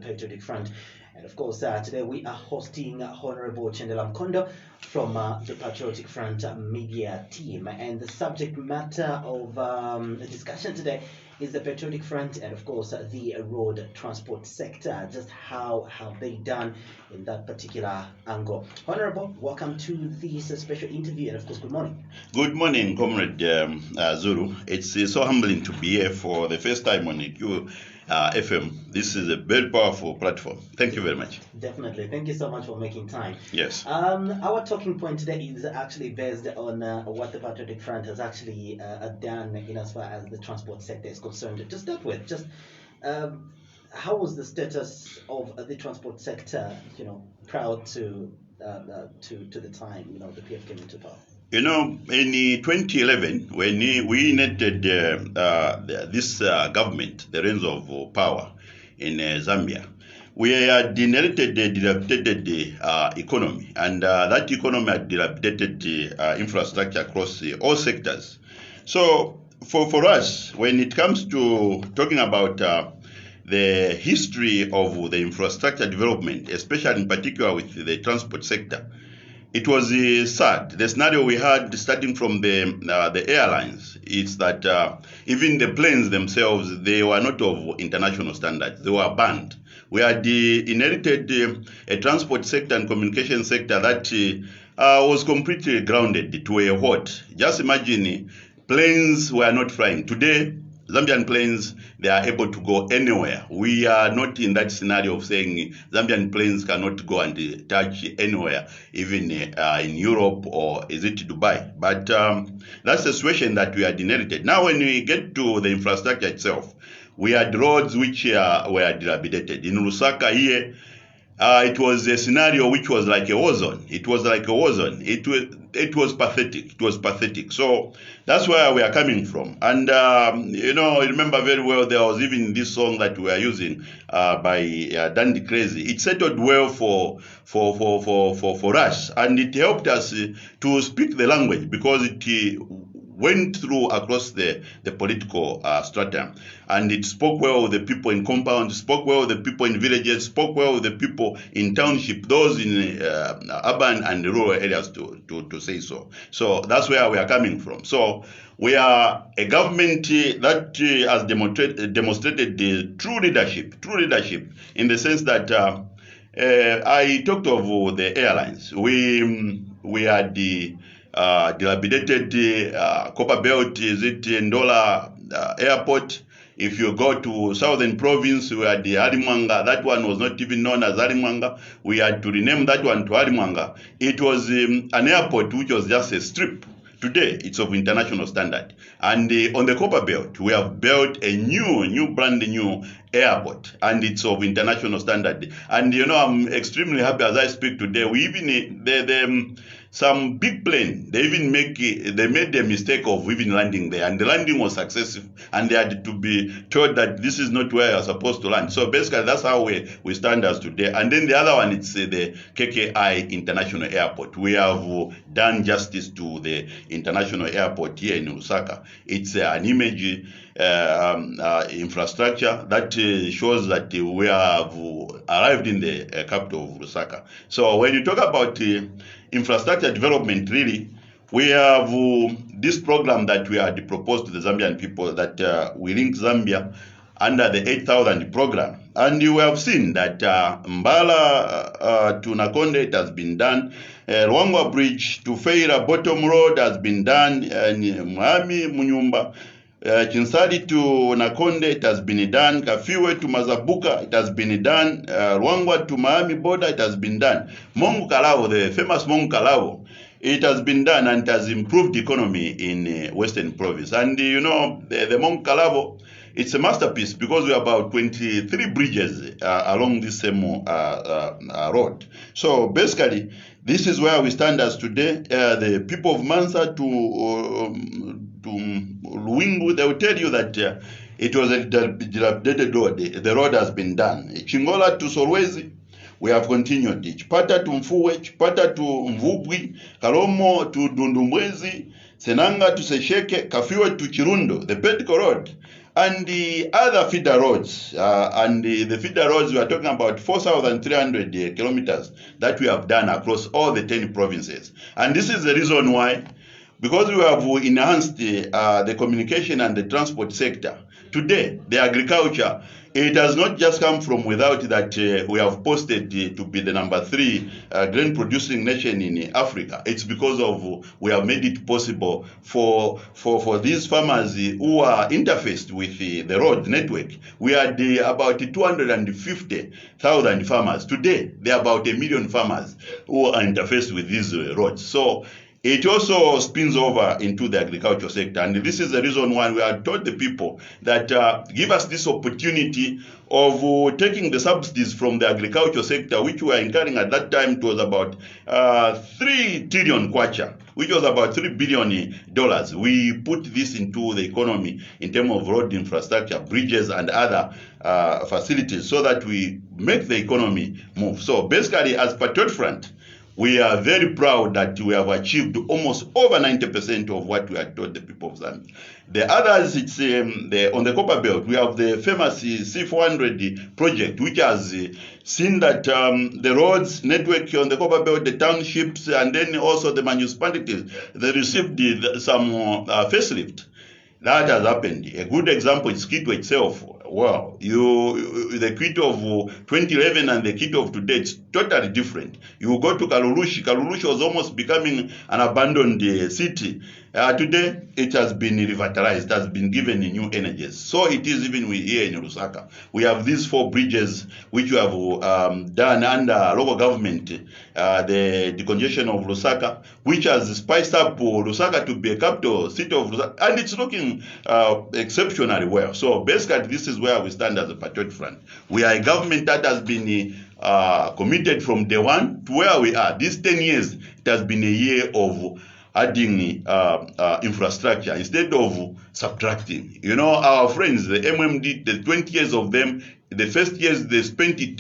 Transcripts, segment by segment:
Patriotic Front. And of course, today we are hosting Honorable Chendela Mkondo from the Patriotic Front media team. And the subject matter of the discussion today is the Patriotic Front and, of course, the road transport sector. Just how have they done in that particular angle? Honorable, welcome to this special interview, and, of course, good morning. Good morning, Comrade Zulu. It's so humbling to be here for the first time on EQ FM. This is a very powerful platform. Thank you very much. Definitely. Thank you so much for making time. Yes. Our talking point today is actually based on what the Patriotic Front has actually done in as far as the transport sector is concerned. To start with, how was the status of the transport sector, prior to the time, the PF came into power? In 2011, when we enacted this government, the reins of power in Zambia, we had inherited a dilapidated economy, and that economy had dilapidated infrastructure across all sectors. So for us, when it comes to talking about the history of the infrastructure development, especially in particular with the transport sector, it was sad. The scenario we had starting from the airlines is that even the planes themselves, they were not of international standards. They were banned. We had inherited a transport sector and communication sector that was completely grounded to a halt. Just imagine, planes were not flying. Today, Zambian planes, they are able to go anywhere. We are not in that scenario of saying Zambian planes cannot go and touch anywhere, even in Europe or is it Dubai. But that's the situation that we had inherited. Now when we get to the infrastructure itself, we had roads which were dilapidated. In Lusaka here, it was a scenario which was like a war zone. It was like a war zone. It was pathetic. It was pathetic. So that's where we are coming from. And I remember very well there was even this song that we were using by Dandy Crazy. It settled well for us, and it helped us to speak the language because it went through across the political strata, and it spoke well with the people in compounds, spoke well with the people in villages, spoke well with the people in township, those in urban and rural areas to say so. So that's where we are coming from. So we are a government that has demonstrated the true leadership in the sense that I talked of the airlines. We had the dilapidated Copperbelt, is it Ndola Airport. If you go to Southern Province, we had the Harimanga. That one was not even known as Harimanga. We had to rename that one to Harimanga. It was an airport which was just a strip. Today, it's of international standard. And on the Copperbelt, we have built a brand new airport, and it's of international standard. And I'm extremely happy as I speak today. We even some big plane, they made the mistake of even landing there, and the landing was successful, and they had to be told that this is not where you're supposed to land. So basically, that's how we stand as today. And then the other one, it's the KKI International Airport. We have done justice to the international airport here in Lusaka. It's an image infrastructure that shows that we have arrived in the capital of Lusaka. So when you talk about infrastructure development, really, we have this program that we had proposed to the Zambian people that we link Zambia under the 8,000 program. And you have seen that Mbala to Nakonde, it has been done. Ruangwa Bridge to Feira Bottom Road has been done. Mwami Munyumba. Chinsadi to Nakonde, it has been done. Kafiwe to Mazabuka, it has been done. Ruangwa to Miami border, it has been done. Mongu Kalavo, the famous Mongu Kalavo, it has been done, and it has improved the economy in Western Province. And the Mongu Kalavo, it's a masterpiece because we have about 23 bridges along this same road. So basically, this is where we stand as today. The people of Mansa to Luingu, they will tell you that it was a dilapidated road. The road has been done. Chingola to Solwezi, we have continued. Chipata to Mfuwe, Chipata to Mvubwi, Karomo to Dundumbwezi, Senanga to Sesheke, Kafiwe to Chirundo, the Petco Road. and the other feeder roads. And the feeder roads, we are talking about 4,300 kilometers that we have done across all the 10 provinces. And this is the reason why, because we have enhanced the communication and the transport sector. Today, the agriculture, it has not just come from without that we have posted to be the number 3 grain producing nation in Africa. It's because of we have made it possible for these farmers who are interfaced with the road network. We had about 250,000 farmers. Today, there are about 1 million farmers who are interfaced with these roads. So it also spins over into the agriculture sector. And this is the reason why we have told the people that give us this opportunity of taking the subsidies from the agriculture sector, which we were incurring at that time. It was about 3 trillion kwacha, which was about $3 billion. We put this into the economy in terms of road infrastructure, bridges, and other facilities so that we make the economy move. So basically, as Patriot Front, we are very proud that we have achieved almost over 90% of what we had told the people of Zambia. The others, it's on the Copper Belt. We have the famous C400 project, which has seen that the roads network on the Copper Belt, the townships, and then also the municipalities, they received some facelift. That has happened. A good example is Quito itself. Wow, the Quito of 2011 and the Quito of today, it's totally different. You go to Kalulushi. Kalulushi was almost becoming an abandoned city. Today, it has been revitalized, it has been given new energies. So it is even here in Lusaka. We have these 4 bridges which we have done under local government, the decongestion of Lusaka, which has spiced up Lusaka to be a capital city of Lusaka, and it's looking exceptionally well. So basically, this is where we stand as a Patriot Front. We are a government that has been committed from day one to where we are. These 10 years, it has been a year of adding infrastructure instead of subtracting. You know, our friends, the MMD, the 20 years of them, the first years they spent it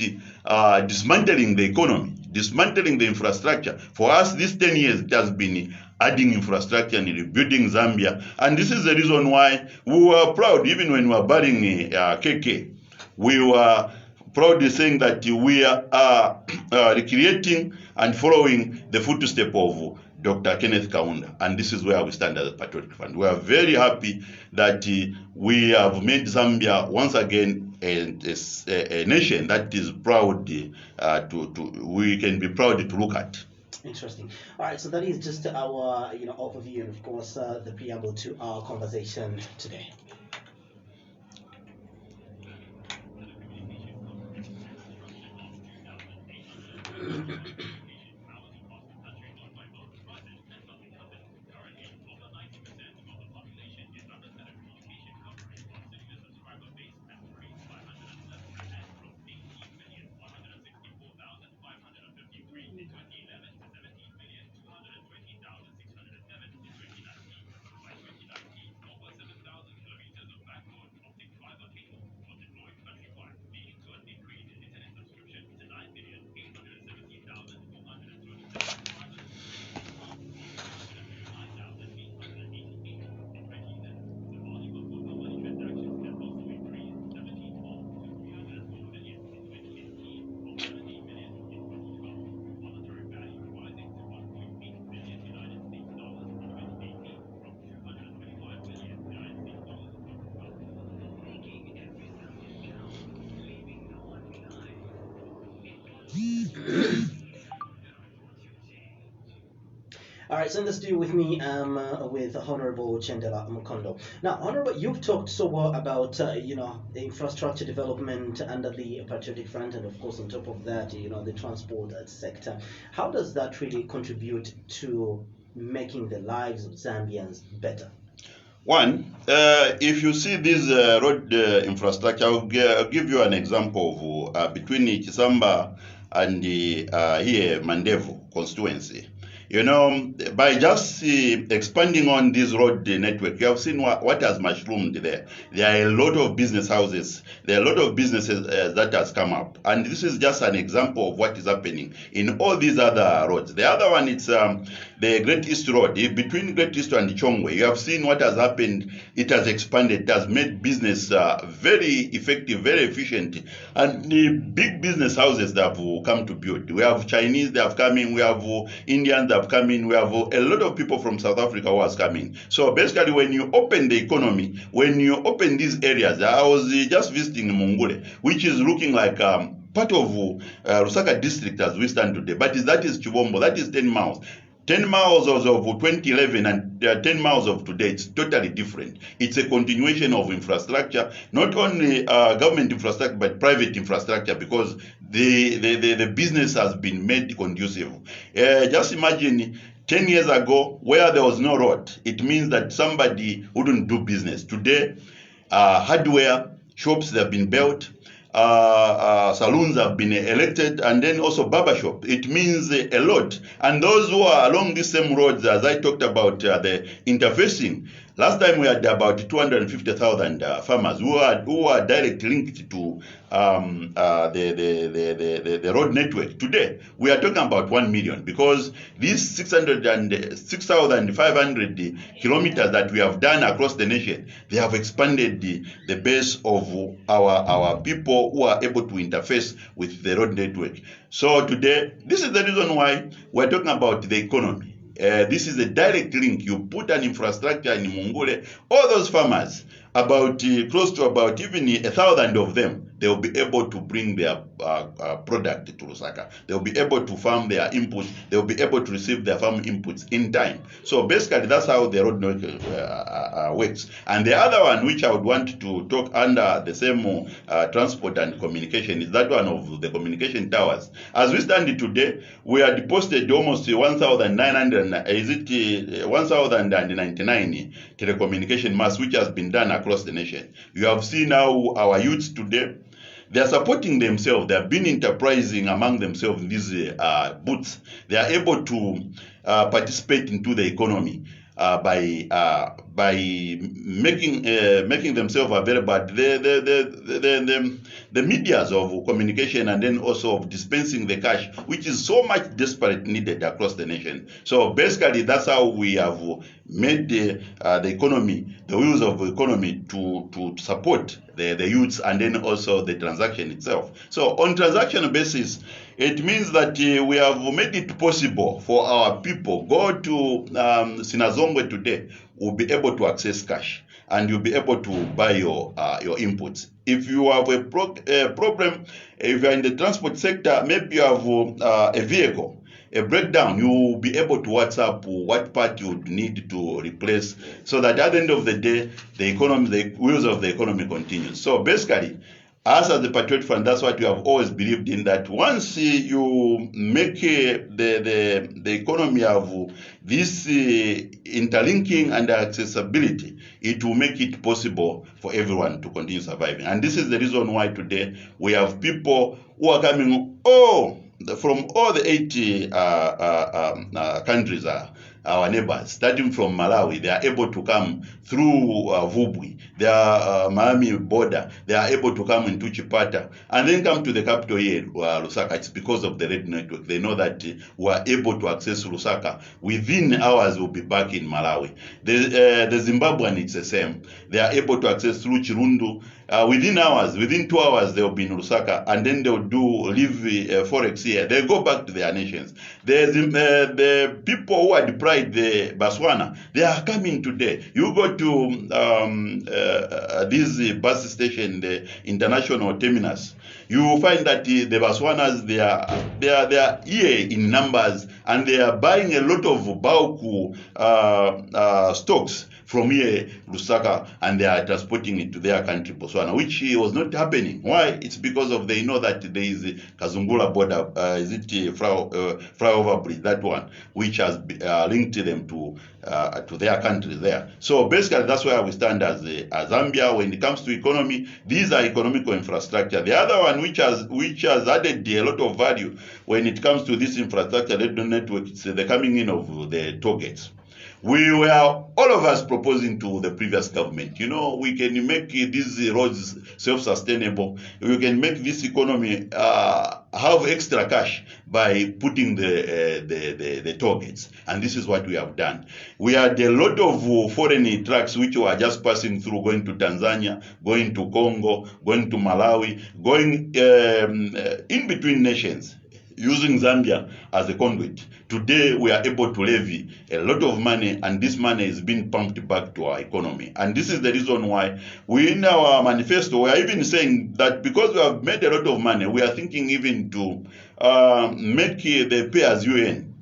dismantling the economy, dismantling the infrastructure. For us, these 10 years, it has been adding infrastructure and rebuilding Zambia. And this is the reason why we were proud, even when we were burying KK, we were proudly saying that we are recreating and following the footsteps of Dr. Kenneth Kaunda, and this is where we stand as a Patriotic Front. We are very happy that we have made Zambia once again a nation that is proud we can be proud to look at. Interesting. All right, so that is just our overview and of course the preamble to our conversation today. All right, so let's do with me with Honorable Chendela Mukondo. Now, Honorable, you've talked so well about the infrastructure development under the Patriotic Front, and of course, on top of that, the transport sector. How does that really contribute to making the lives of Zambians better? One, if you see this road infrastructure, I'll give you an example of between Chisamba and here Mandevu constituency. You know, by just expanding on this road network, you have seen what has mushroomed there. There are a lot of business houses. There are a lot of businesses that has come up. And this is just an example of what is happening in all these other roads. The other one, it's the Great East Road. Between Great East and Chongwe, you have seen what has happened. It has expanded. It has made business very effective, very efficient. And the big business houses that have come to build. We have Chinese that have come in. We have Indians that have come in. We have a lot of people from South Africa who has come in. So basically, when you open the economy, when you open these areas, I was just visiting Mongole, which is looking like part of Lusaka district as we stand today. But that is Chibombo. That is 10 miles. 10 miles of 2011 and 10 miles of today, it's totally different. It's a continuation of infrastructure, not only government infrastructure, but private infrastructure, because the business has been made conducive. Just imagine 10 years ago, where there was no road, it means that somebody wouldn't do business. Today, hardware shops that have been built, saloons have been elected, and then also barbershop. It means a lot. And those who are along the same roads, as I talked about, the interfacing. Last time we had about 250,000 farmers who are directly linked to the road network. Today, we are talking about 1 million, because these 6,500 kilometers that we have done across the nation, they have expanded the base of our people who are able to interface with the road network. So today, this is the reason why we're talking about the economy. This is a direct link. You put an infrastructure in Mongole, all those farmers, about close to about even 1,000 of them, they will be able to bring their product to Lusaka. They will be able to farm their inputs. They will be able to receive their farm inputs in time. So basically, that's how the road network works. And the other one, which I would want to talk under the same transport and communication, is that one of the communication towers. As we stand today, we are deposited almost 1,099 telecommunication masts, which has been done across the nation. You have seen now our youths today, they are supporting themselves. They have been enterprising among themselves in these booths. They are able to participate into the economy by making themselves available. The medias of communication, and then also of dispensing the cash, which is so much desperate needed across the nation. So basically, that's how we have made the economy, the wheels of the economy to support the youths, and then also the transaction itself. So on transaction basis, it means that we have made it possible for our people go to Sinazongwe today, will be able to access cash, and you'll be able to buy your inputs. If you have a problem, if you're in the transport sector, maybe you have a vehicle, a breakdown, you will be able to WhatsApp what part you would need to replace, so that at the end of the day, the economy, the wheels of the economy continues. So basically, us as the Patriot Front, that's what we have always believed in, that once you make the economy have this interlinking and accessibility, it will make it possible for everyone to continue surviving. And this is the reason why today we have people who are coming from all the 80 countries, our neighbors, starting from Malawi. They are able to come through Vubwi, their Miami border. They are able to come into Chipata and then come to the capital here, Lusaka. It's because of the Red Network. They know that we are able to access Lusaka. Within hours, we'll be back in Malawi. The Zimbabwean, it's the same. They are able to access through Chirundu. Within hours, within 2 hours, they'll be in Lusaka, and then they'll leave Forex here. They go back to their nations. The people who are deprived, the Botswana, they are coming today. You go to this bus station, the international terminus, you will find that the Botswanas, they are here in numbers, and they are buying a lot of bulk stocks from here, Lusaka, and they are transporting it to their country, Botswana, which was not happening. Why? It's because of they know that there is Kazungula border, is it flyover bridge, that one, which has linked them to their country there. So basically, that's where we stand as Zambia when it comes to economy. These are economical infrastructure. The other one, which has added a lot of value when it comes to this infrastructure, radio network, it's the coming in of the toll gates. We were, all of us, proposing to the previous government, we can make these roads self-sustainable. We can make this economy have extra cash by putting the toll gates. And this is what we have done. We had a lot of foreign trucks which were just passing through, going to Tanzania, going to Congo, going to Malawi, going in between nations, using Zambia as a conduit. Today, we are able to levy a lot of money, and this money is being pumped back to our economy. And this is the reason why we, in our manifesto, we are even saying that because we have made a lot of money, we are thinking even to make the pay-as-you-earn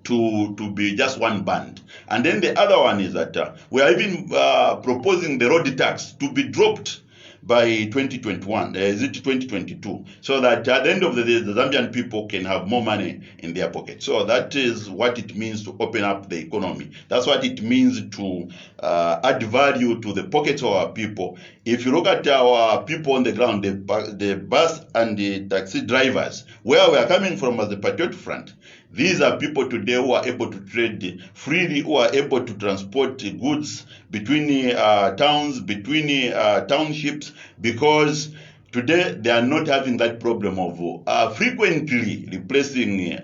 to be just one band. And then the other one is that we are even proposing the road tax to be dropped by 2021, is it 2022, so that at the end of the day, the Zambian people can have more money in their pocket. So that is what it means to open up the economy. That's what it means to add value to the pockets of our people. If you look at our people on the ground, the bus and the taxi drivers, where we are coming from as the Patriot Front, these are people today who are able to trade freely, who are able to transport goods between towns, between townships, because today they are not having that problem of frequently replacing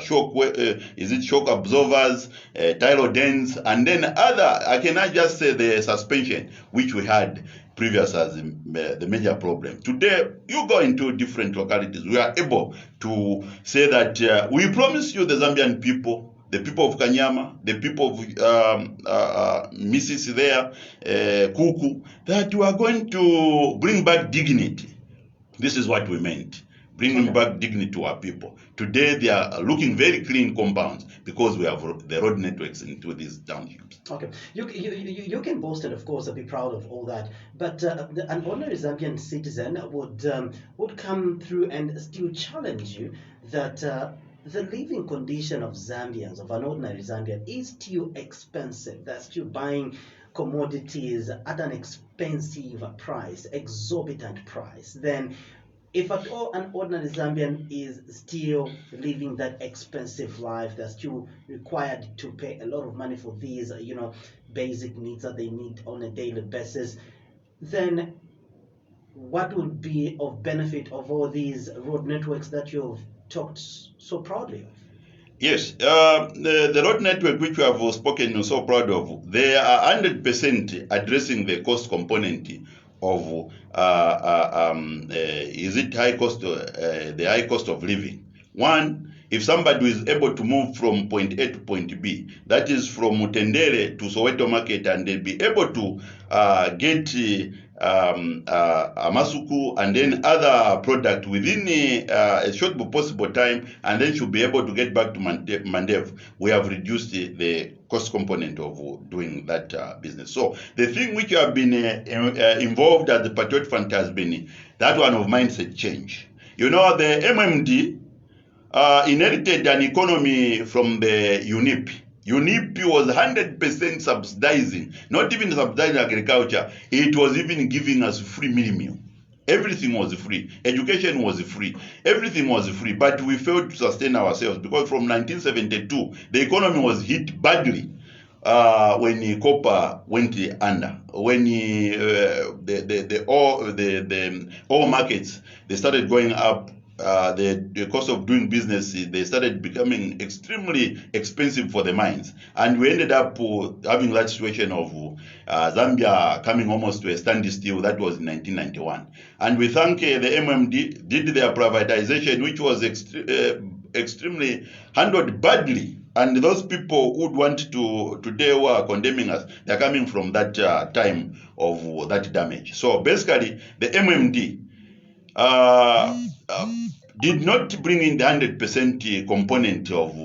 shock absorbers, tyrolidines, and then other, I cannot just say the suspension, which we had previous as the major problem. Today, you go into different localities, we are able to say that we promise you, the Zambian people, the people of Kanyama, the people of Mrs. there, Kuku, that we are going to bring back dignity. This is what we meant. Bringing back dignity to our people. Today, they are looking very clean compounds because we have the road networks into these townships. Okay, you can boast and of course be proud of all that, but an ordinary Zambian citizen would come through and still challenge you that the living condition of Zambians, of an ordinary Zambian, is still expensive. They're still buying commodities at an expensive price, exorbitant price. Then, if at all an ordinary Zambian is still living that expensive life, they're still required to pay a lot of money for these, basic needs that they need on a daily basis, then what would be of benefit of all these road networks that you've talked so proudly of? Yes, the road network which we have spoken so proud of, they are 100% addressing the cost component of is it high cost, the high cost of living. One, if somebody is able to move from point A to point B, that is from Mutendere to Soweto Market, and they'll be able to get Amasuku and then other product within a short possible time, and then should be able to get back to Mandev. We have reduced the cost component of doing that business. So the thing which have been involved at the Patriot Front has been that one of mindset change. The MMD inherited an economy from the UNIP. UNIP was 100% subsidizing, not even subsidizing agriculture, it was even giving us free meal. Everything was free. Education was free. Everything was free. But we failed to sustain ourselves because from 1972, the economy was hit badly when copper went under. When the oil markets, they started going up. The cost of doing business, they started becoming extremely expensive for the mines. And we ended up having that situation of Zambia coming almost to a standstill. That was in 1991. And we thank the MMD did their privatization, which was extremely handled badly. And those people who would want to today who are condemning us, they're coming from that time of that damage. So basically, the MMD did not bring in the 100% component of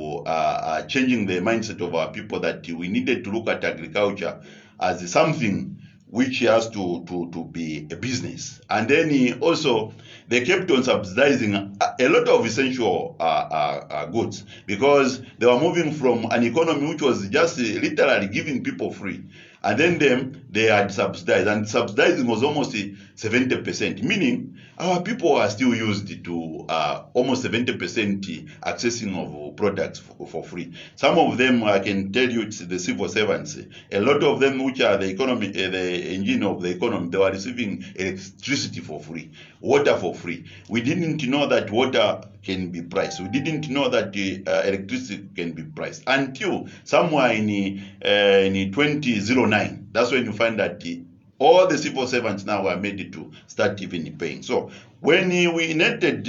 changing the mindset of our people that we needed to look at agriculture as something which has to be a business. And then also they kept on subsidizing a lot of essential goods, because they were moving from an economy which was just literally giving people free, and then they had subsidized, and subsidizing was almost 70%, meaning our people are still used to almost 70% accessing of products for free. Some of them, I can tell you, it's the civil servants. A lot of them, which are the economy, the engine of the economy, they were receiving electricity for free, water for free. We didn't know that water can be priced. We didn't know that electricity can be priced until somewhere in 2009. That's when you find that all the civil servants now are made to start even paying. So when we enacted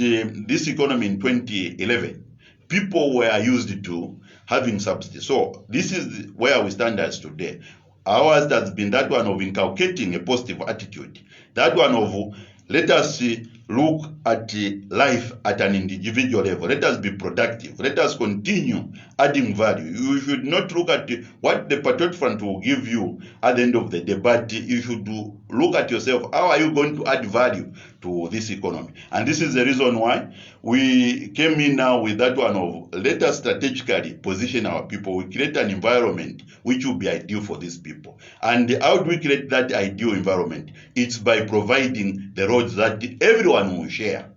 this economy in 2011, people were used to having subsidy. So this is where we stand as today. Ours has been that one of inculcating a positive attitude. That one of let us look at life at an individual level. Let us be productive. Let us continue adding value. You should not look at what the Patriot Front will give you at the end of the day, but you should look at yourself. How are you going to add value to this economy? And this is the reason why we came in now with that one of let us strategically position our people. We create an environment which will be ideal for these people. And how do we create that ideal environment? It's by providing the roads that everyone will share.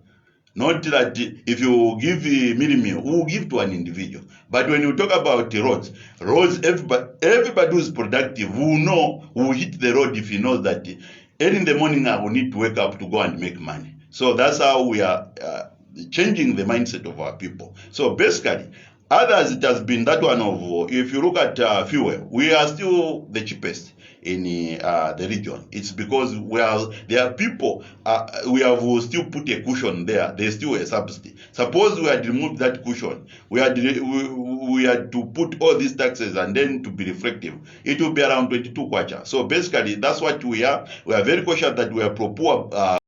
Not that if you give a meal, who will give to an individual. But when you talk about the roads, everybody who is productive will know, will hit the road if he knows that early in the morning I will need to wake up to go and make money. So that's how we are changing the mindset of our people. So basically, others, it has been that one of, if you look at fuel, we are still the cheapest in the region. It's because there are people, we have still put a cushion there. There's still a subsidy. Suppose we had removed that cushion, we had to put all these taxes and then to be reflective, it will be around 22 kwacha. So basically, that's what we are. We are very cautious that we are pro-poor